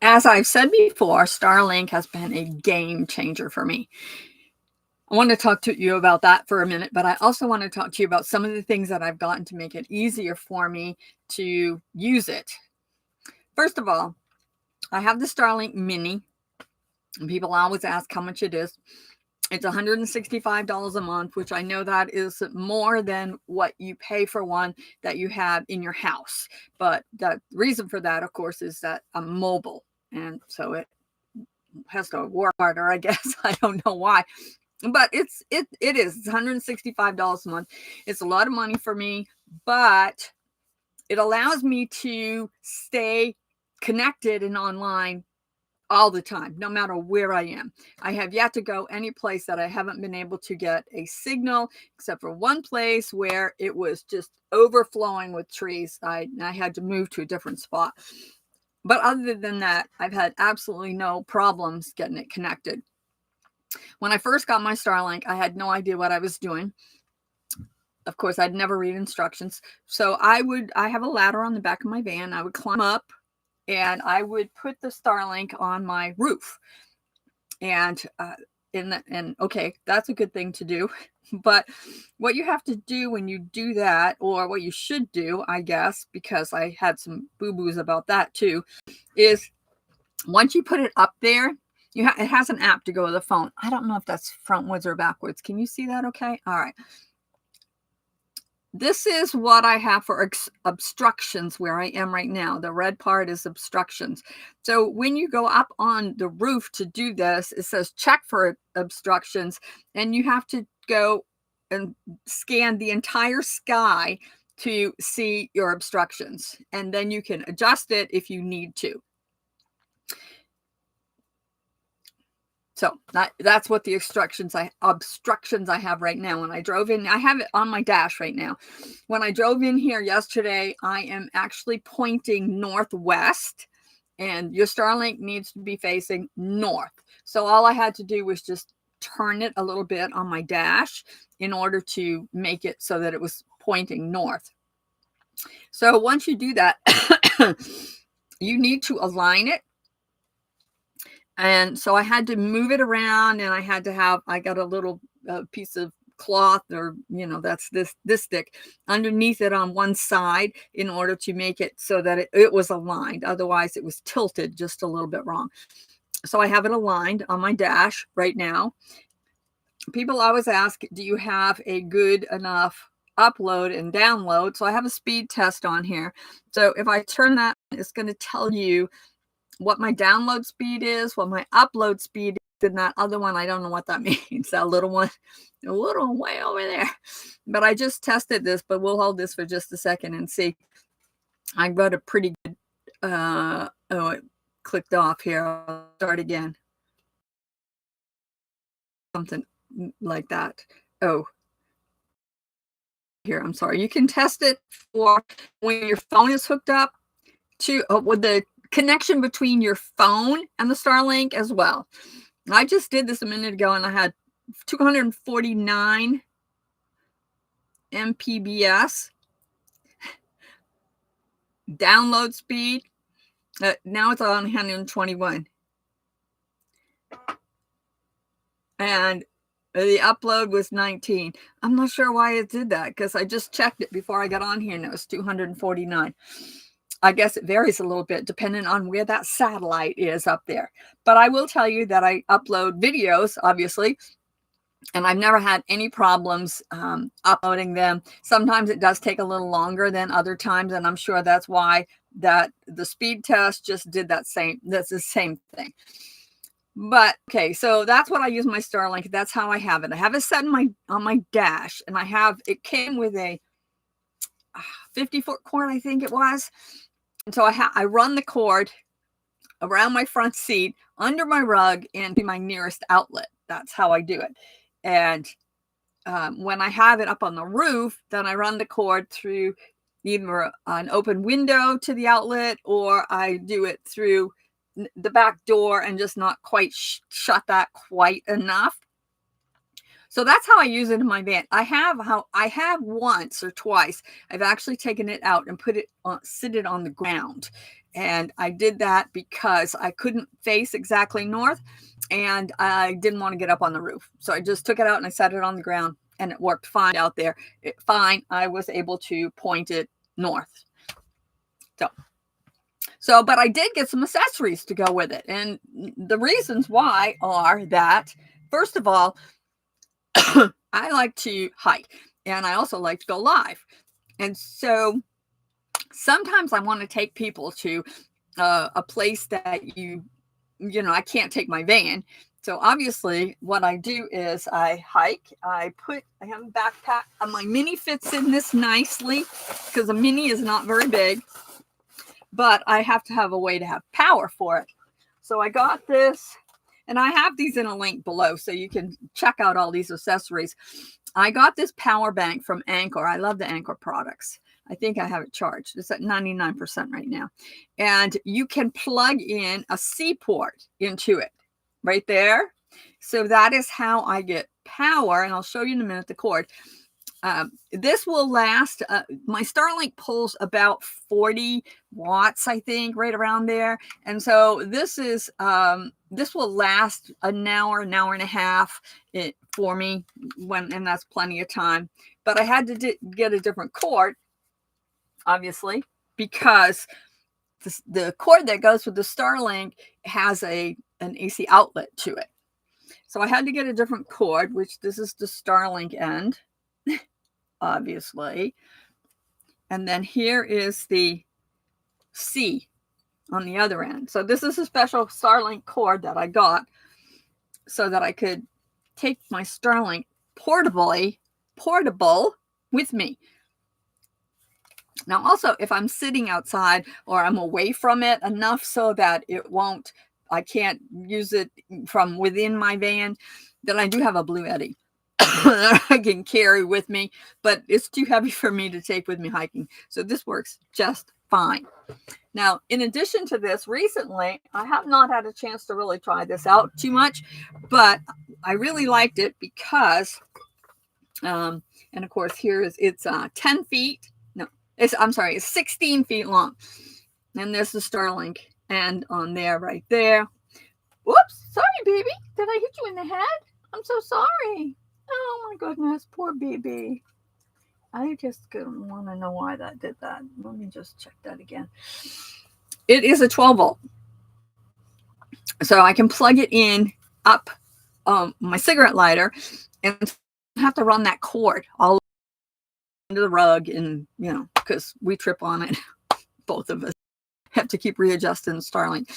As I've said before, Starlink has been a game changer for me. I want to talk to you about that for a minute, but I also want to talk to you about some of the things that I've gotten to make it easier for me to use it. First of all, I have the Starlink Mini, and people always ask how much it is. It's $165 a month, which I know that is more than what you pay for one that you have in your house. But the reason for that, of course, is that I'm mobile, and so it has to work harder, I guess. I don't know why. But it is. It's $165 a month. It's a lot of money for me, but it allows me to stay connected and online all the time, no matter where I am. I have yet to go any place that I haven't been able to get a signal, except for one place where it was just overflowing with trees. I had to move to a different spot. But other than that, I've had absolutely no problems getting it connected. When I first got my Starlink, I had no idea what I was doing. Of course, I'd never read instructions. So I have a ladder on the back of my van. I would climb up and I would put the Starlink on my roof. And okay, that's a good thing to do. But what you have to do when you do that, or what you should do, I guess, because I had some boo-boos about that too, is once you put it up there, it has an app to go with the phone. I don't know if that's frontwards or backwards. Can you see that okay? All right. This is what I have for obstructions where I am right now. The red part is obstructions. So when you go up on the roof to do this, it says check for obstructions, and you have to go and scan the entire sky to see your obstructions, and then you can adjust it if you need to. So that's what the obstructions I have right now. When I drove in, I have it on my dash right now. When I drove in here yesterday, I am actually pointing northwest, and your Starlink needs to be facing north. So all I had to do was just turn it a little bit on my dash in order to make it so that it was pointing north. So once you do that, you need to align it. And so I had to move it around, and I got a little piece of cloth, or, that's this thick, underneath it on one side in order to make it so that it was aligned. Otherwise, it was tilted just a little bit wrong. So I have it aligned on my dash right now. People always ask, do you have a good enough upload and download? So I have a speed test on here. So if I turn that, it's going to tell you what my download speed is, what my upload speed is, and that other one, I don't know what that means. That little one, a little way over there. But I just tested this, but we'll hold this for just a second and see. I got a pretty good, it clicked off here. I'll start again. Something like that. Oh, here, I'm sorry. You can test it for when your phone is hooked up to with the connection between your phone and the Starlink as well. I just did this a minute ago, and I had 249 Mbps download speed. Now it's on 121. And the upload was 19. I'm not sure why it did that, because I just checked it before I got on here, and it was 249. I guess it varies a little bit depending on where that satellite is up there. But I will tell you that I upload videos, obviously, and I've never had any problems uploading them. Sometimes it does take a little longer than other times, and I'm sure that's why that the speed test just did that's the same thing. But okay, so that's what I use my Starlink. That's how I have it. I have it set on my dash, and it came with a 50-foot cord, I think it was. And so I run the cord around my front seat, under my rug, and to my nearest outlet. That's how I do it. And when I have it up on the roof, then I run the cord through either an open window to the outlet, or I do it through the back door and just not quite shut that quite enough. So that's how I use it in my van. I have once or twice, I've actually taken it out and sit it on the ground. And I did that because I couldn't face exactly north and I didn't want to get up on the roof. So I just took it out and I set it on the ground and it worked fine out there. Fine. I was able to point it north. But I did get some accessories to go with it. And the reasons why are that, first of all, I like to hike and I also like to go live. And so sometimes I want to take people to a place that I can't take my van. So obviously what I do is I hike, I have a backpack, and my mini fits in this nicely because a mini is not very big, but I have to have a way to have power for it. So I got this, and I have these in a link below so you can check out all these accessories. I got this power bank from Anchor. I love the Anchor products. I think I have it charged. It's at 99% right now. And you can plug in a C port into it right there. So that is how I get power. And I'll show you in a minute the cord. This will last. My Starlink pulls about 40 watts, I think, right around there. And so this will last an hour and a half for me, and that's plenty of time. But I had to get a different cord, obviously, because the cord that goes with the Starlink has an AC outlet to it. So I had to get a different cord, which this is the Starlink end, obviously. And then here is the C on the other end. So this is a special Starlink cord that I got so that I could take my Starlink portable with me. Now, also, if I'm sitting outside or I'm away from it enough so that I can't use it from within my van, then I do have a Blue Yeti that I can carry with me, but it's too heavy for me to take with me hiking. So this works just fine. Now, in addition to this, recently, I have not had a chance to really try this out too much, but I really liked it because, and of course, it's 10 feet. No, it's 16 feet long. And there's the Starlink end on there, right there. Whoops, sorry, baby. Did I hit you in the head? I'm so sorry. Oh my goodness, poor baby. I just want to know why that did that. Let me just check that again. It is a 12 volt. So I can plug it in up my cigarette lighter and have to run that cord all into the rug, and because we trip on it, both of us have to keep readjusting Starlink.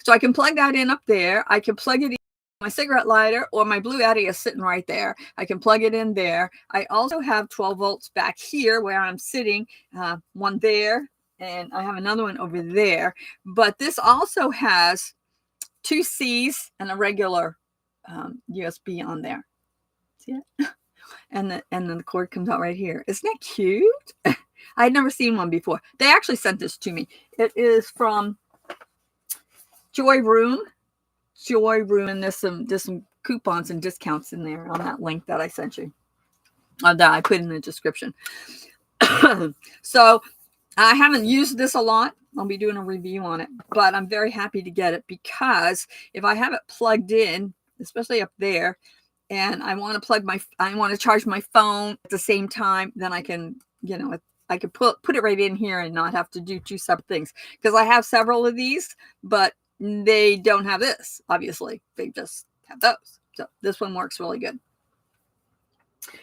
So I can plug that in up there. I can plug it in my cigarette lighter, or my Blue Yeti is sitting right there. I can plug it in there. I also have 12 volts back here where I'm sitting, one there, and I have another one over there. But this also has 2 C's and a regular USB on there. See it? And then the cord comes out right here. Isn't that cute? I'd never seen one before. They actually sent this to me. It is from Joy Room, and there's some coupons and discounts in there on that link that I sent you, that I put in the description. So I haven't used this a lot. I'll be doing a review on it, but I'm very happy to get it because if I have it plugged in, especially up there, and I want to charge my phone at the same time, then I can, I could put it right in here and not have to do 2 separate things, because I have several of these, but they don't have this, obviously. They just have those. So this one works really good.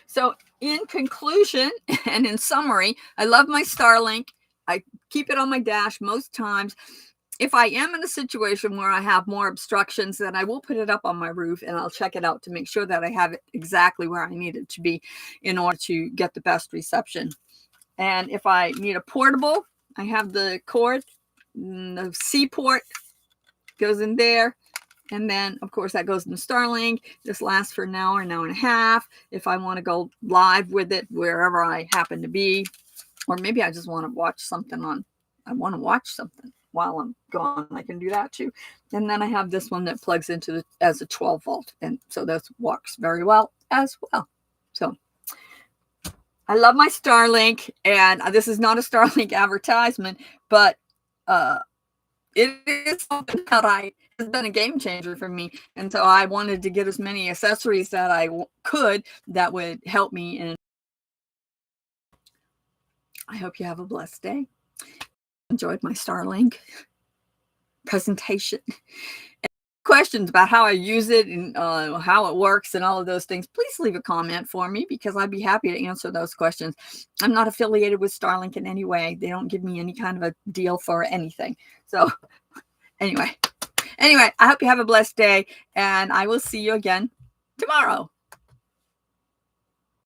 So in conclusion and in summary, I love my Starlink. I keep it on my dash most times. If I am in a situation where I have more obstructions, then I will put it up on my roof and I'll check it out to make sure that I have it exactly where I need it to be in order to get the best reception. And if I need a portable, I have the cord, the C port goes in there. And then, of course, that goes in the Starlink. This lasts for an hour and a half. If I want to go live with it wherever I happen to be, or maybe I just want to watch something while I'm gone, I can do that too. And then I have this one that plugs into as a 12 volt. And so this works very well as well. So I love my Starlink, and this is not a Starlink advertisement, but it is something that has been a game changer for me. And so I wanted to get as many accessories that I could that would help me. And I hope you have a blessed day. Enjoyed my Starlink presentation. Questions about how I use it and how it works and all of those things, please leave a comment for me, because I'd be happy to answer those questions. I'm not affiliated with Starlink in any way. They don't give me any kind of a deal for anything. So anyway, I hope you have a blessed day, and I will see you again tomorrow.